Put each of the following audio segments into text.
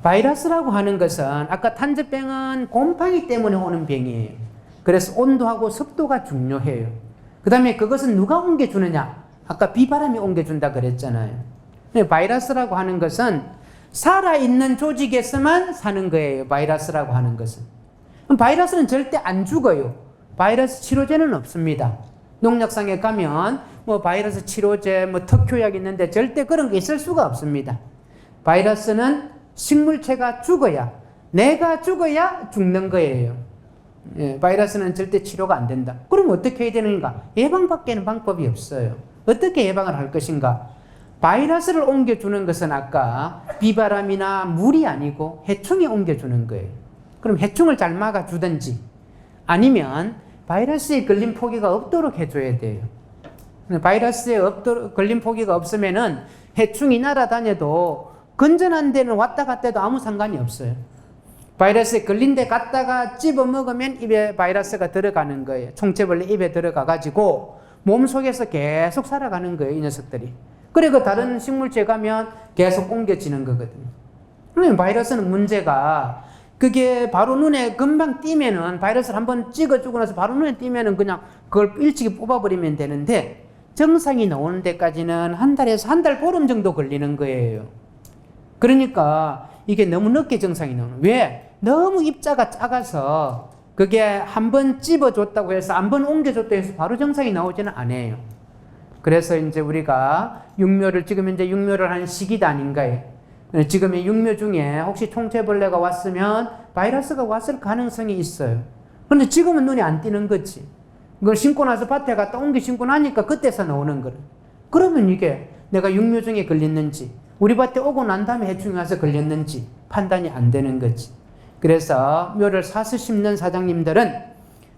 바이러스라고 하는 것은 아까 탄저병은 곰팡이 때문에 오는 병이에요. 그래서 온도하고 습도가 중요해요. 그 다음에 그것은 누가 옮겨주느냐? 아까 비바람이 옮겨준다 그랬잖아요. 바이러스라고 하는 것은 살아있는 조직에서만 사는 거예요. 바이러스라고 하는 것은. 바이러스는 절대 안 죽어요. 바이러스 치료제는 없습니다. 농약상에 가면 뭐 바이러스 치료제, 뭐 특효약 있는데 절대 그런 게 있을 수가 없습니다. 바이러스는 식물체가 죽어야, 내가 죽어야 죽는 거예요. 예, 바이러스는 절대 치료가 안 된다. 그럼 어떻게 해야 되는가? 예방밖에는 방법이 없어요. 어떻게 예방을 할 것인가? 바이러스를 옮겨주는 것은 아까 비바람이나 물이 아니고 해충이 옮겨주는 거예요. 그럼 해충을 잘 막아주든지 아니면 바이러스에 걸린 포기가 없도록 해줘야 돼요. 바이러스에 걸린 포기가 없으면은 해충이 날아다녀도 건전한 데는 왔다 갔다 해도 아무 상관이 없어요. 바이러스에 걸린 데 갔다가 찝어 먹으면 입에 바이러스가 들어가는 거예요. 총체벌레 입에 들어가 가지고 몸속에서 계속 살아가는 거예요, 이 녀석들이. 그리고 다른 식물체 가면 계속 옮겨지는 거거든요. 그러면 바이러스는 문제가 그게 바로 눈에 금방 띄면은 바이러스를 한번 찍어주고 나서 바로 눈에 띄면은 그냥 그걸 일찍이 뽑아버리면 되는데 정상이 나오는 데까지는 한 달에서 한 달 보름 정도 걸리는 거예요. 그러니까 이게 너무 늦게 정상이 나오는. 왜? 너무 입자가 작아서 그게 한 번 찝어줬다고 해서 한 번 옮겨줬다고 해서 바로 정상이 나오지는 않아요. 그래서 이제 우리가 육묘를 지금 이제 육묘를 하는 시기도 아닌가요? 지금 이 육묘 중에 혹시 총체벌레가 왔으면 바이러스가 왔을 가능성이 있어요. 그런데 지금은 눈에 안 띄는 거지. 이걸 심고 나서 밭에 갔다 옮겨 심고 나니까 그때서 나오는 거래. 그러면 이게 내가 육묘 중에 걸렸는지 우리 밭에 오고 난 다음에 해충이 와서 걸렸는지 판단이 안 되는 거지. 그래서 묘를 사서 심는 사장님들은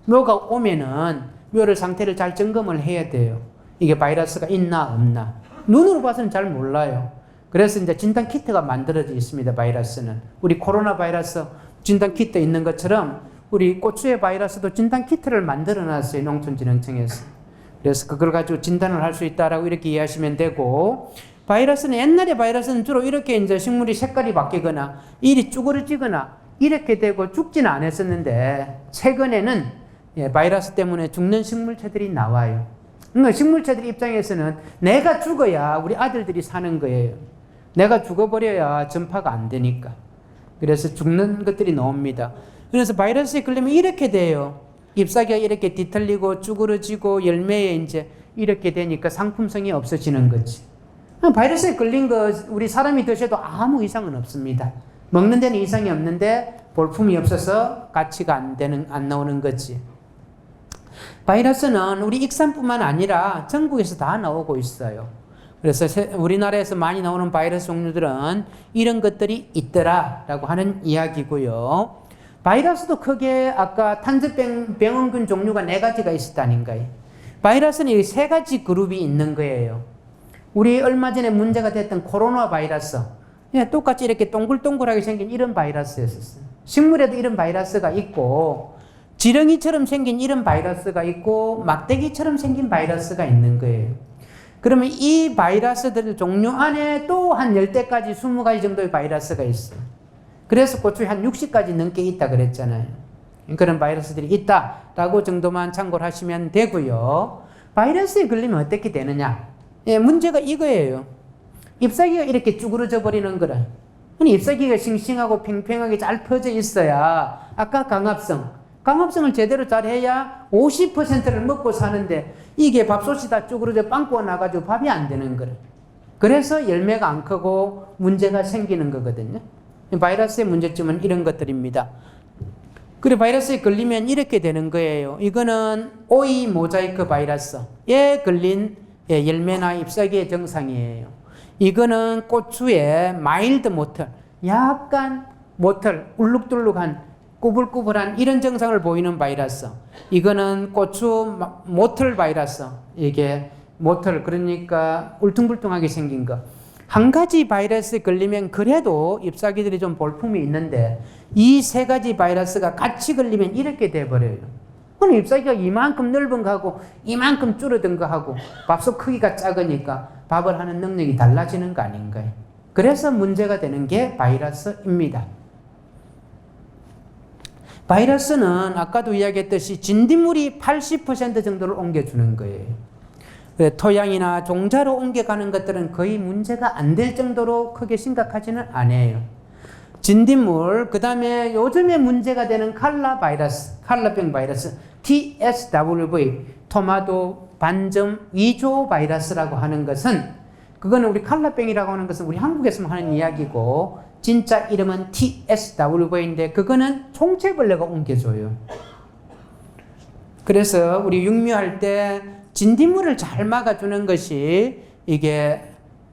묘가 오면은 묘를 상태를 잘 점검을 해야 돼요. 이게 바이러스가 있나 없나. 눈으로 봐서는 잘 몰라요. 그래서 이제 진단 키트가 만들어져 있습니다. 바이러스는. 우리 코로나 바이러스 진단 키트 있는 것처럼 우리 고추의 바이러스도 진단 키트를 만들어 놨어요. 농촌진흥청에서. 그래서 그걸 가지고 진단을 할 수 있다라고 이렇게 이해하시면 되고, 바이러스는 옛날에 바이러스는 주로 이렇게 이제 식물이 색깔이 바뀌거나 일이 쭈그러지거나 이렇게 되고 죽지는 않았었는데 최근에는 바이러스 때문에 죽는 식물체들이 나와요. 그러니까 식물체들 입장에서는 내가 죽어야 우리 아들들이 사는 거예요. 내가 죽어버려야 전파가 안 되니까. 그래서 죽는 것들이 나옵니다. 그래서 바이러스에 걸리면 이렇게 돼요. 잎사귀가 이렇게 뒤틀리고 쭈그러지고 열매에 이제 이렇게 되니까 상품성이 없어지는 거지. 바이러스에 걸린 거 우리 사람이 드셔도 아무 이상은 없습니다. 먹는 데는 이상이 없는데 볼품이 없어서 가치가 안 나오는 거지. 바이러스는 우리 익산뿐만 아니라 전국에서 다 나오고 있어요. 그래서 우리나라에서 많이 나오는 바이러스 종류들은 이런 것들이 있더라라고 하는 이야기고요. 바이러스도 크게 아까 탄저병원균 종류가 4가지가 있었다는가요? 바이러스는 이 3가지 그룹이 있는 거예요. 우리 얼마 전에 문제가 됐던 코로나 바이러스. 똑같이 이렇게 동글동글하게 생긴 이런 바이러스였었어요. 식물에도 이런 바이러스가 있고 지렁이처럼 생긴 이런 바이러스가 있고 막대기처럼 생긴 바이러스가 있는 거예요. 그러면 이 바이러스들 종류 안에 또 한 10대까지 20가지 정도의 바이러스가 있어요. 그래서 고추에 한 60가지 넘게 있다 그랬잖아요. 그런 바이러스들이 있다라고 정도만 참고를 하시면 되고요. 바이러스에 걸리면 어떻게 되느냐? 문제가 이거예요. 잎사귀가 이렇게 쭈그러져 버리는 거라. 잎사귀가 싱싱하고 팽팽하게 잘 퍼져 있어야 아까 강합성을 제대로 잘 해야 50%를 먹고 사는데 이게 밥솥이 다 쭈그러져 빵꾸가 나가지고 밥이 안 되는 거래. 그래서 열매가 안 크고 문제가 생기는 거거든요. 바이러스의 문제점은 이런 것들입니다. 그리고 바이러스에 걸리면 이렇게 되는 거예요. 이거는 오이 모자이크 바이러스에 걸린 열매나 잎사귀의 증상이에요. 이거는 고추의 마일드 모털, 약간 모털, 울룩둘룩한 꾸불꾸불한 이런 증상을 보이는 바이러스. 이거는 고추 모털 바이러스. 이게 모털, 그러니까 울퉁불퉁하게 생긴 거. 한 가지 바이러스에 걸리면 그래도 잎사귀들이 좀 볼품이 있는데 이 3가지 바이러스가 같이 걸리면 이렇게 돼버려요. 그럼 잎사귀가 이만큼 넓은 거하고 이만큼 줄어든 거하고 밥솥 크기가 작으니까 밥을 하는 능력이 달라지는 거 아닌가요? 그래서 문제가 되는 게 바이러스입니다. 바이러스는 아까도 이야기했듯이 진딧물이 80% 정도를 옮겨주는 거예요. 토양이나 종자로 옮겨가는 것들은 거의 문제가 안 될 정도로 크게 심각하지는 않아요. 진딧물, 그 다음에 요즘에 문제가 되는 칼라병 바이러스, TSWV, 토마토 반점 위조 바이러스라고 하는 것은, 그거는 우리 칼라병이라고 하는 것은 우리 한국에서만 하는 이야기고, 진짜 이름은 TSWV인데, 그거는 총체벌레가 옮겨줘요. 그래서 우리 육묘할 때 진딧물을 잘 막아주는 것이 이게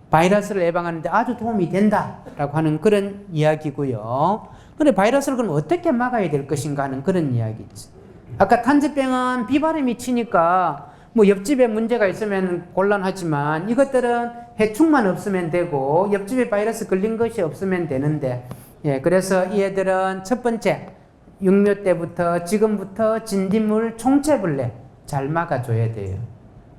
바이러스를 예방하는데 아주 도움이 된다라고 하는 그런 이야기고요. 그런데 바이러스를 그럼 어떻게 막아야 될 것인가 하는 그런 이야기죠. 아까 탄저병은 비바람이 치니까 뭐 옆집에 문제가 있으면 곤란하지만 이것들은 해충만 없으면 되고 옆집에 바이러스 걸린 것이 없으면 되는데, 그래서 이 애들은 첫 번째 육묘 때부터 지금부터 진딧물 총체벌레 잘 막아줘야 돼요.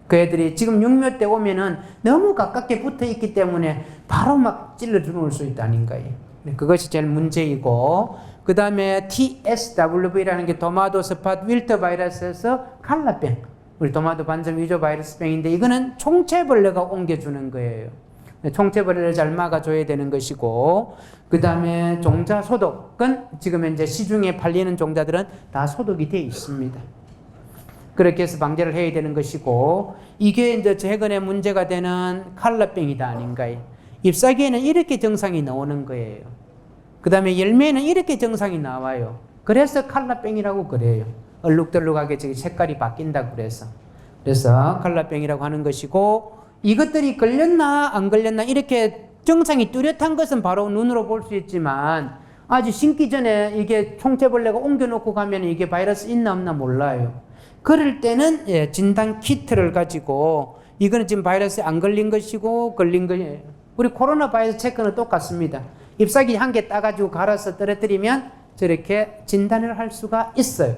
그 애들이 지금 육묘 때 오면은 너무 가깝게 붙어 있기 때문에 바로 막 찔러 들어올 수 있다는 거예요. 그것이 제일 문제이고, 그 다음에 TSWV라는 게 토마토 스팟 윌터 바이러스에서 칼라병, 우리 토마토 반점 위조 바이러스병인데 이거는 총체벌레가 옮겨주는 거예요. 총체벌레를 잘 막아줘야 되는 것이고, 그 다음에 종자 소독은 지금 현재 시중에 팔리는 종자들은 다 소독이 되어 있습니다. 그렇게 해서 방제를 해야 되는 것이고, 이게 이제 최근에 문제가 되는 칼라병이다 아닌가요? 잎사귀에는 이렇게 증상이 나오는 거예요. 그 다음에 열매에는 이렇게 증상이 나와요. 그래서 칼라병이라고 그래요. 얼룩덜룩하게 색깔이 바뀐다고 그래서 칼라병이라고 하는 것이고, 이것들이 걸렸나 안 걸렸나 이렇게 증상이 뚜렷한 것은 바로 눈으로 볼 수 있지만 아직 심기 전에 이게 총체벌레가 옮겨놓고 가면 이게 바이러스 있나 없나 몰라요. 그럴 때는 진단 키트를 가지고, 이거는 지금 바이러스에 안 걸린 것이고 걸린 거예요. 우리 코로나 바이러스 체크는 똑같습니다. 잎사귀 한 개 따가지고 갈아서 떨어뜨리면 저렇게 진단을 할 수가 있어요.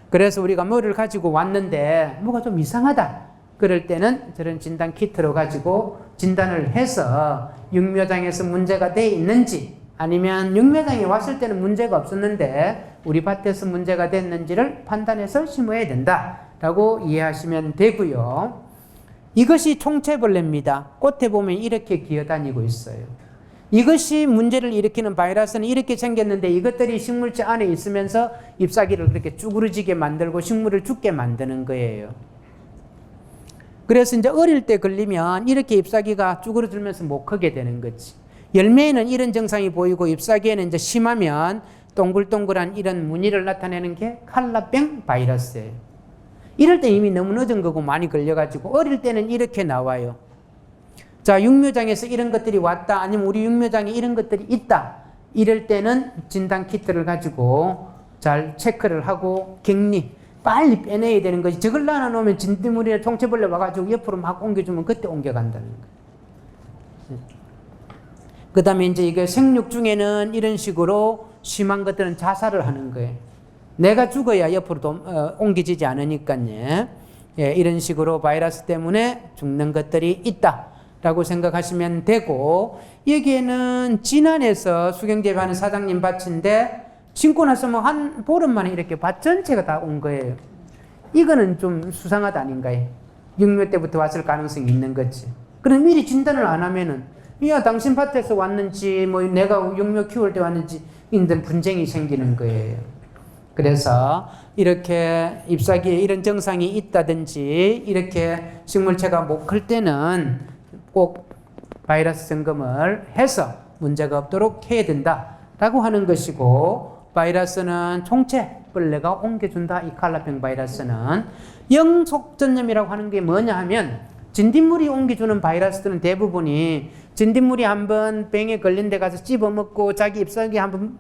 그래서 우리가 뭐를 가지고 왔는데 뭐가 좀 이상하다, 그럴 때는 저런 진단 키트로 가지고 진단을 해서 육묘장에서 문제가 돼 있는지, 아니면 육묘장에 왔을 때는 문제가 없었는데 우리 밭에서 문제가 됐는지를 판단해서 심어야 된다라고 이해하시면 되고요. 이것이 총체벌레입니다. 꽃에 보면 이렇게 기어다니고 있어요. 이것이 문제를 일으키는 바이러스는 이렇게 생겼는데 이것들이 식물체 안에 있으면서 잎사귀를 그렇게 쭈그러지게 만들고 식물을 죽게 만드는 거예요. 그래서 이제 어릴 때 걸리면 이렇게 잎사귀가 쭈그러들면서 못 크게 되는 거지. 열매에는 이런 증상이 보이고 잎사귀에는 이제 심하면 동글동글한 이런 무늬를 나타내는 게 칼라병 바이러스예요. 이럴 때 이미 너무 늦은 거고 많이 걸려가지고 어릴 때는 이렇게 나와요. 자, 육묘장에서 이런 것들이 왔다, 아니면 우리 육묘장에 이런 것들이 있다, 이럴 때는 진단 키트를 가지고 잘 체크를 하고 격리 빨리 빼내야 되는 거지. 저걸 놔놓으면 진딧물이나 총체벌레 와가지고 옆으로 막 옮겨주면 그때 옮겨간다는 거예요. 그 다음에 이제 이게 생육 중에는 이런 식으로 심한 것들은 자살을 하는 거예요. 내가 죽어야 옆으로 옮겨지지 않으니까요. 이런 식으로 바이러스 때문에 죽는 것들이 있다라고 생각하시면 되고, 여기에는 진안에서 수경재배하는 사장님 밭인데 심고 나서 뭐 한 보름 만에 이렇게 밭 전체가 다 온 거예요. 이거는 좀 수상하다 아닌가요? 육묘 때부터 왔을 가능성이 있는 거지. 그럼 미리 진단을 안 하면은, 야, 당신 밭에서 왔는지, 뭐 내가 육묘 키울 때 왔는지, 이런 분쟁이 생기는 거예요. 그래서 이렇게 잎사귀에 이런 증상이 있다든지, 이렇게 식물체가 못 클 때는 꼭 바이러스 점검을 해서 문제가 없도록 해야 된다라고 하는 것이고, 바이러스는 총체벌레가 옮겨준다. 이 칼라병 바이러스는 영속전염이라고 하는 게 뭐냐 하면, 진딧물이 옮겨주는 바이러스들은 대부분이 진딧물이 한번 병에 걸린 데 가서 씹어먹고 자기 잎사귀 한번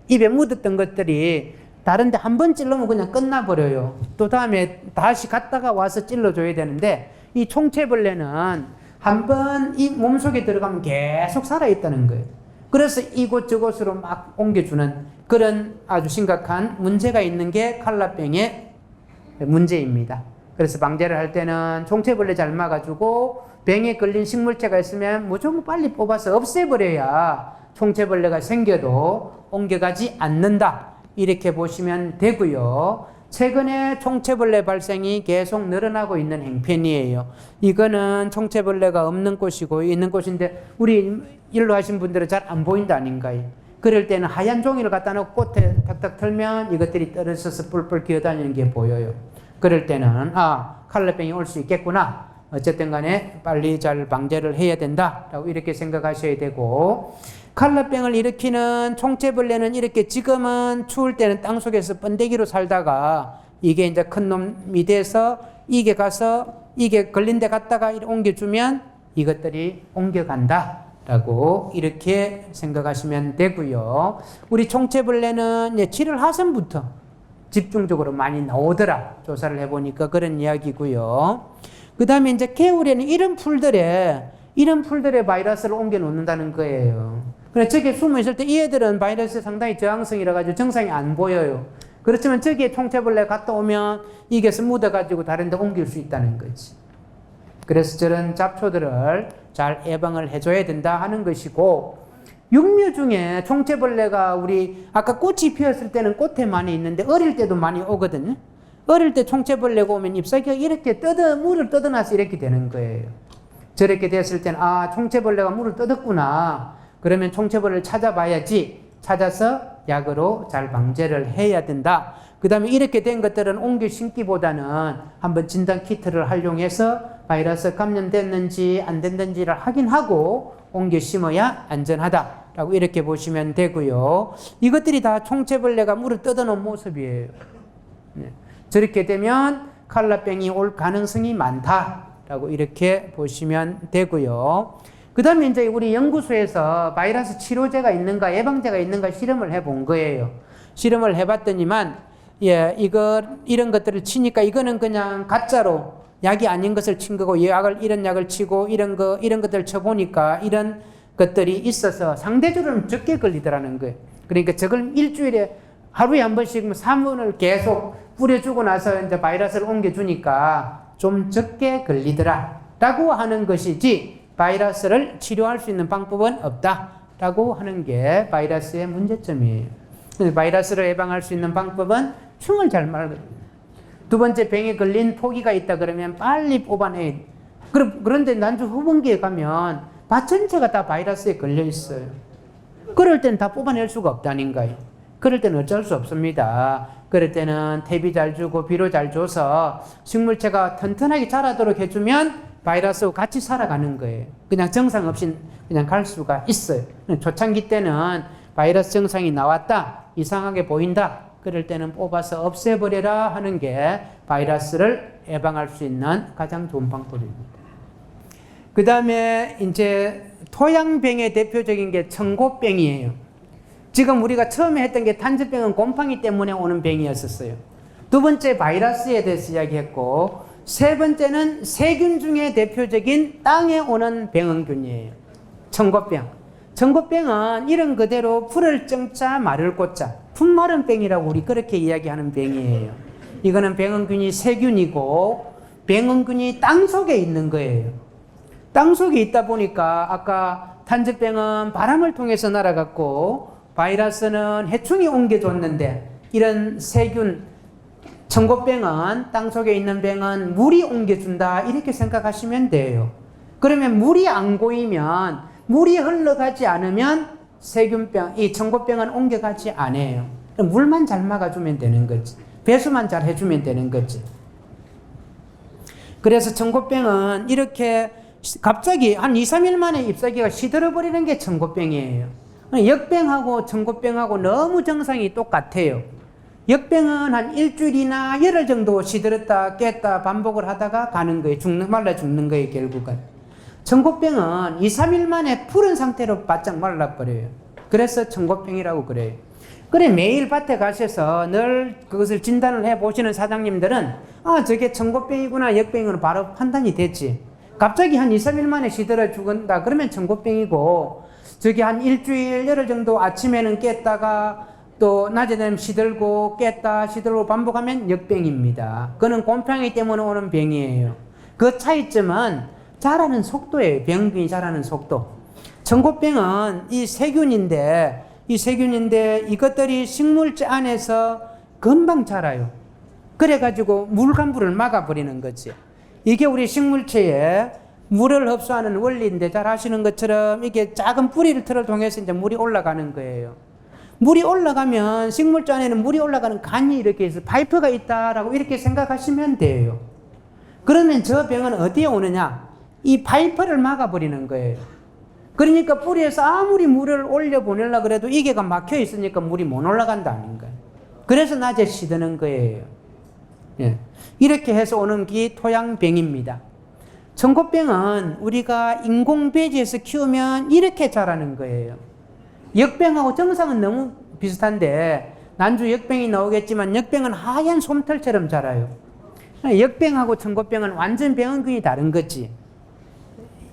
입에 묻었던 것들이 다른 데 한 번 찔러면 그냥 끝나버려요. 또 다음에 다시 갔다가 와서 찔러줘야 되는데, 이 총체벌레는 한 번 이 몸속에 들어가면 계속 살아있다는 거예요. 그래서 이곳저곳으로 막 옮겨주는 그런 아주 심각한 문제가 있는 게 칼라병의 문제입니다. 그래서 방제를 할 때는 총체벌레 잘 막아주고 병에 걸린 식물체가 있으면 무조건 빨리 뽑아서 없애버려야 총체벌레가 생겨도 옮겨가지 않는다. 이렇게 보시면 되고요. 최근에 총체벌레 발생이 계속 늘어나고 있는 행편이에요. 이거는 총체벌레가 없는 곳이고 있는 곳인데 우리 일로 하신 분들은 잘 안 보인다 아닌가요? 그럴 때는 하얀 종이를 갖다 놓고 꽃에 탁탁 털면 이것들이 떨어져서 뿔뿔 기어다니는 게 보여요. 그럴 때는 칼라병이 올 수 있겠구나. 어쨌든 간에 빨리 잘 방제를 해야 된다라고 이렇게 생각하셔야 되고, 칼라병을 일으키는 총체벌레는 이렇게 지금은 추울 때는 땅속에서 번데기로 살다가 이게 이제 큰 놈이 돼서 이게 가서 이게 걸린 데 갔다가 옮겨주면 이것들이 옮겨간다라고 이렇게 생각하시면 되고요. 우리 총체벌레는 이제 7월 하순부터 집중적으로 많이 나오더라. 조사를 해보니까 그런 이야기고요. 그 다음에 이제 겨울에는 이런 풀들에 바이러스를 옮겨 놓는다는 거예요. 그래서 저기에 숨어 있을 때 이 애들은 바이러스에 상당히 저항성이라 가지고 증상이 안 보여요. 그렇지만 저기에 총체벌레 갔다 오면 이게 묻어가지고 다른 데 옮길 수 있다는 거지. 그래서 저런 잡초들을 잘 예방을 해줘야 된다 하는 것이고, 육묘 중에 총체벌레가 우리 아까 꽃이 피었을 때는 꽃에 많이 있는데 어릴 때도 많이 오거든요. 어릴 때 총체벌레가 오면 잎사귀가 이렇게 물을 뜯어놔서 이렇게 되는 거예요. 저렇게 됐을 때는 총체벌레가 물을 뜯었구나. 그러면 총체벌레를 찾아봐야지. 찾아서 약으로 잘 방제를 해야 된다. 그 다음에 이렇게 된 것들은 옮겨 심기보다는 한번 진단 키트를 활용해서 바이러스 감염됐는지 안 됐는지를 확인하고 옮겨 심어야 안전하다라고 이렇게 보시면 되고요. 이것들이 다 총체벌레가 물을 뜯어놓은 모습이에요. 네. 저렇게 되면 칼라병이 올 가능성이 많다라고 이렇게 보시면 되고요. 그 다음에 이제 우리 연구소에서 바이러스 치료제가 있는가 예방제가 있는가 실험을 해본 거예요. 실험을 해봤더니만 이런 것들을 치니까 이거는 그냥 가짜로 약이 아닌 것을 친 거고 이런 약을 치고 이런 것들 쳐보니까 이런 것들이 있어서 상대적으로 적게 걸리더라는 거예요. 그러니까 저걸 일주일에 하루에 한 번씩 3분을 계속 뿌려주고 나서 이제 바이러스를 옮겨주니까 좀 적게 걸리더라 라고 하는 것이지, 바이러스를 치료할 수 있는 방법은 없다 라고 하는 게 바이러스의 문제점이에요. 바이러스를 예방할 수 있는 방법은 충을 잘 말고, 두 번째 병에 걸린 포기가 있다 그러면 빨리 뽑아내야 돼. 그런데 난주 후반기에 가면 밭 전체가 다 바이러스에 걸려 있어요. 그럴 땐 다 뽑아낼 수가 없다닌가요? 그럴 때는 어쩔 수 없습니다. 그럴 때는 퇴비 잘 주고 비료 잘 줘서 식물체가 튼튼하게 자라도록 해주면 바이러스와 같이 살아가는 거예요. 그냥 정상 없이 그냥 갈 수가 있어요. 초창기 때는 바이러스 증상이 나왔다, 이상하게 보인다, 그럴 때는 뽑아서 없애버려라 하는 게 바이러스를 예방할 수 있는 가장 좋은 방법입니다. 그 다음에 이제 토양병의 대표적인 게 청고병이에요. 지금 우리가 처음에 했던 게 탄저병은 곰팡이 때문에 오는 병이었었어요. 두 번째 바이러스에 대해서 이야기했고, 세 번째는 세균 중에 대표적인 땅에 오는 병원균이에요. 청고병. 청고병은 이름 그대로 풀을 정자 말을 꽂자, 풀마른병이라고 우리 그렇게 이야기하는 병이에요. 이거는 병원균이 세균이고 병원균이 땅 속에 있는 거예요. 땅 속에 있다 보니까 아까 탄저병은 바람을 통해서 날아갔고 바이러스는 해충이 옮겨줬는데, 이런 세균 청고병은 땅속에 있는 병은 물이 옮겨준다 이렇게 생각하시면 돼요. 그러면 물이 안 고이면, 물이 흘러가지 않으면 세균병, 이 청고병은 옮겨가지 않아요. 물만 잘 막아주면 되는 거지. 배수만 잘 해주면 되는 거지. 그래서 청고병은 이렇게 갑자기 한 2, 3일 만에 잎사귀가 시들어버리는 게 청고병이에요. 역병하고 청고병하고 너무 증상이 똑같아요. 역병은 한 일주일이나 열흘 정도 시들었다 깼다 반복을 하다가 가는 거예요. 말라 죽는 거예요, 결국은. 청고병은 2, 3일 만에 푸른 상태로 바짝 말라버려요. 그래서 청고병이라고 그래요. 그래, 매일 밭에 가셔서 늘 그것을 진단을 해보시는 사장님들은 저게 청고병이구나 역병이구나 바로 판단이 됐지. 갑자기 한 2, 3일 만에 시들어 죽는다 그러면 청고병이고, 저기 한 일주일 열흘 정도 아침에는 깼다가 또 낮에 되면 시들고 깼다 시들고 반복하면 역병입니다. 그는 곰팡이 때문에 오는 병이에요. 그 차이점은 자라는 속도예요. 병균이 자라는 속도. 청고병은 이 세균인데 이것들이 식물체 안에서 금방 자라요. 그래가지고 물감부를 막아버리는 거지. 이게 우리 식물체에 물을 흡수하는 원리인데 잘 아시는 것처럼 이게 작은 뿌리를 틀을 통해서 이제 물이 올라가는 거예요. 물이 올라가면 식물체 안에는 물이 올라가는 간이 이렇게 해서 파이프가 있다라고 이렇게 생각하시면 돼요. 그러면 저 병은 어디에 오느냐? 이 파이프를 막아버리는 거예요. 그러니까 뿌리에서 아무리 물을 올려보내려고 그래도 이게가 막혀 있으니까 물이 못 올라간다는 거예요. 그래서 낮에 시드는 거예요. 예. 이렇게 해서 오는 게 토양병입니다. 청고병은 우리가 인공배지에서 키우면 이렇게 자라는 거예요. 역병하고 정상은 너무 비슷한데 난주 역병이 나오겠지만 역병은 하얀 솜털처럼 자라요. 역병하고 청고병은 완전 병원균이 다른 거지.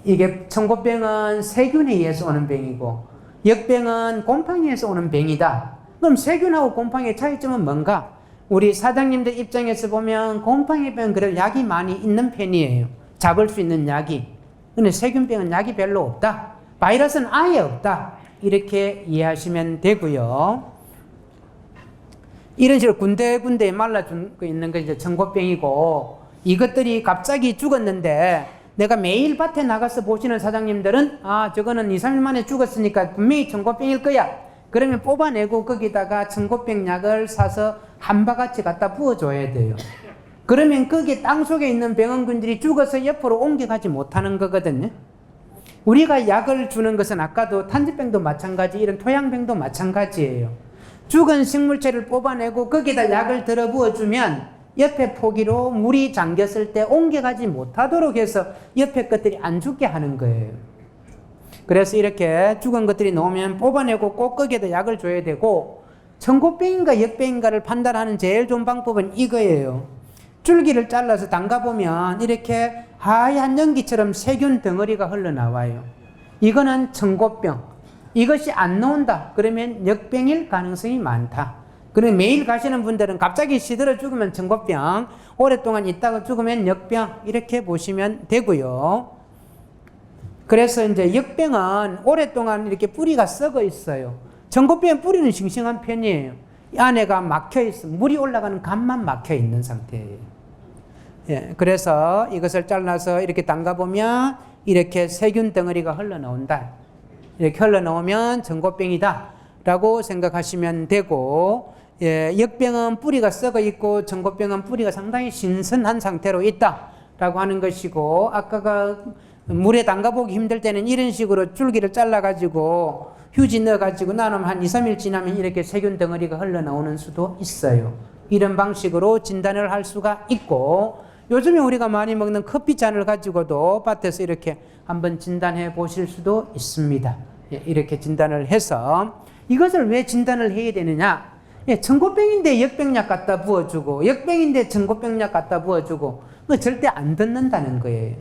이게 청고병은 세균에 의해서 오는 병이고 역병은 곰팡이에서 오는 병이다. 그럼 세균하고 곰팡이의 차이점은 뭔가? 우리 사장님들 입장에서 보면 곰팡이병은 그래도 약이 많이 있는 편이에요. 잡을 수 있는 약이. 근데 세균병은 약이 별로 없다. 바이러스는 아예 없다. 이렇게 이해하시면 되고요. 이런 식으로 군데군데 말라준 거 있는 게 이제 청고병이고 이것들이 갑자기 죽었는데 내가 매일 밭에 나가서 보시는 사장님들은 저거는 2, 3일 만에 죽었으니까 분명히 청고병일 거야. 그러면 뽑아내고 거기다가 청고병 약을 사서 한 바가지 갖다 부어줘야 돼요. 그러면 거기 땅속에 있는 병원균들이 죽어서 옆으로 옮겨가지 못하는 거거든요. 우리가 약을 주는 것은 아까도 탄저병도 마찬가지, 이런 토양병도 마찬가지예요. 죽은 식물체를 뽑아내고 거기다 약을 들어 부어주면 옆에 포기로 물이 잠겼을 때 옮겨가지 못하도록 해서 옆에 것들이 안 죽게 하는 거예요. 그래서 이렇게 죽은 것들이 나오면 뽑아내고 꼭 거기에다 약을 줘야 되고, 청고병인가 역병인가를 판단하는 제일 좋은 방법은 이거예요. 줄기를 잘라서 담가보면 이렇게 하얀 연기처럼 세균 덩어리가 흘러나와요. 이거는 청고병. 이것이 안 나온다 그러면 역병일 가능성이 많다. 그럼 매일 가시는 분들은 갑자기 시들어 죽으면 청고병, 오랫동안 있다가 죽으면 역병, 이렇게 보시면 되고요. 그래서 이제 역병은 오랫동안 이렇게 뿌리가 썩어 있어요. 청고병은 뿌리는 싱싱한 편이에요. 이 안에가 막혀 있어. 물이 올라가는 간만 막혀 있는 상태예요. 예, 그래서 이것을 잘라서 이렇게 담가보면 이렇게 세균 덩어리가 흘러나온다. 이렇게 흘러나오면 청고병이다 라고 생각하시면 되고, 예, 역병은 뿌리가 썩어 있고 청고병은 뿌리가 상당히 신선한 상태로 있다 라고 하는 것이고, 아까가 물에 담가보기 힘들 때는 이런 식으로 줄기를 잘라가지고 휴지 넣어가지고 나누면 한 2, 3일 지나면 이렇게 세균 덩어리가 흘러나오는 수도 있어요. 이런 방식으로 진단을 할 수가 있고, 요즘에 우리가 많이 먹는 커피잔을 가지고도 밭에서 이렇게 한번 진단해 보실 수도 있습니다. 예, 이렇게 진단을 해서 이것을 왜 진단을 해야 되느냐? 예, 청고병인데 역병약 갖다 부어주고 역병인데 청고병약 갖다 부어주고 그거 절대 안 듣는다는 거예요.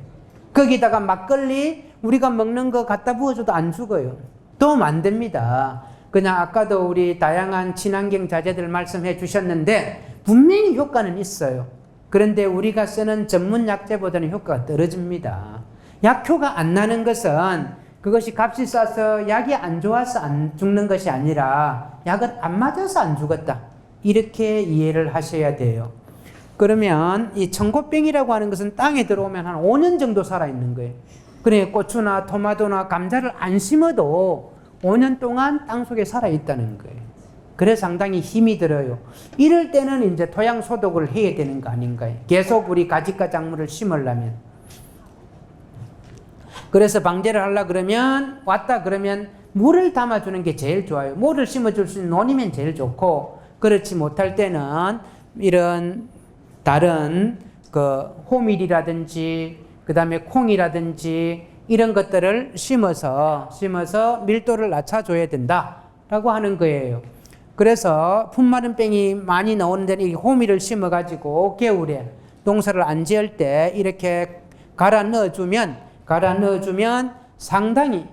거기다가 막걸리 우리가 먹는 거 갖다 부어줘도 안 죽어요. 도움 안 됩니다. 그냥 아까도 우리 다양한 친환경 자재들 말씀해 주셨는데 분명히 효과는 있어요. 그런데 우리가 쓰는 전문 약재보다는 효과가 떨어집니다. 약효가 안 나는 것은 그것이 값이 싸서 약이 안 좋아서 안 죽는 것이 아니라 약은 안 맞아서 안 죽었다. 이렇게 이해를 하셔야 돼요. 그러면 이 청고병이라고 하는 것은 땅에 들어오면 한 5년 정도 살아있는 거예요. 그러니까 고추나 토마토나 감자를 안 심어도 5년 동안 땅속에 살아있다는 거예요. 그래서 상당히 힘이 들어요. 이럴 때는 이제 토양 소독을 해야 되는 거 아닌가요? 계속 우리 가지과 작물을 심으려면. 그래서 방제를 하려고 그러면 왔다 그러면 물을 담아주는 게 제일 좋아요. 물을 심어줄 수 있는 논이면 제일 좋고, 그렇지 못할 때는 이런 다른 그 호밀이라든지 그 다음에 콩이라든지 이런 것들을 심어서 밀도를 낮춰줘야 된다라고 하는 거예요. 그래서 품마른병이 많이 나오는 데는 이 호밀을 심어가지고 겨울에 농사를 안 지을 때 이렇게 갈아 넣어주면 상당히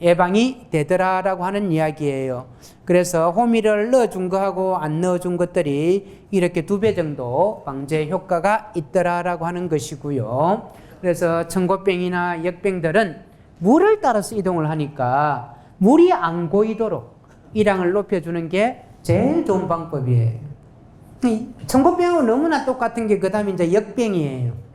예방이 되더라라고 하는 이야기예요. 그래서 호미를 넣어준 거하고 안 넣어준 것들이 이렇게 2배 정도 방제 효과가 있더라라고 하는 것이고요. 그래서 청고병이나 역병들은 물을 따라서 이동을 하니까 물이 안 고이도록 일항을 높여주는 게 제일 좋은 방법이에요. 청고병하고 너무나 똑같은 게 그 다음에 이제 역병이에요.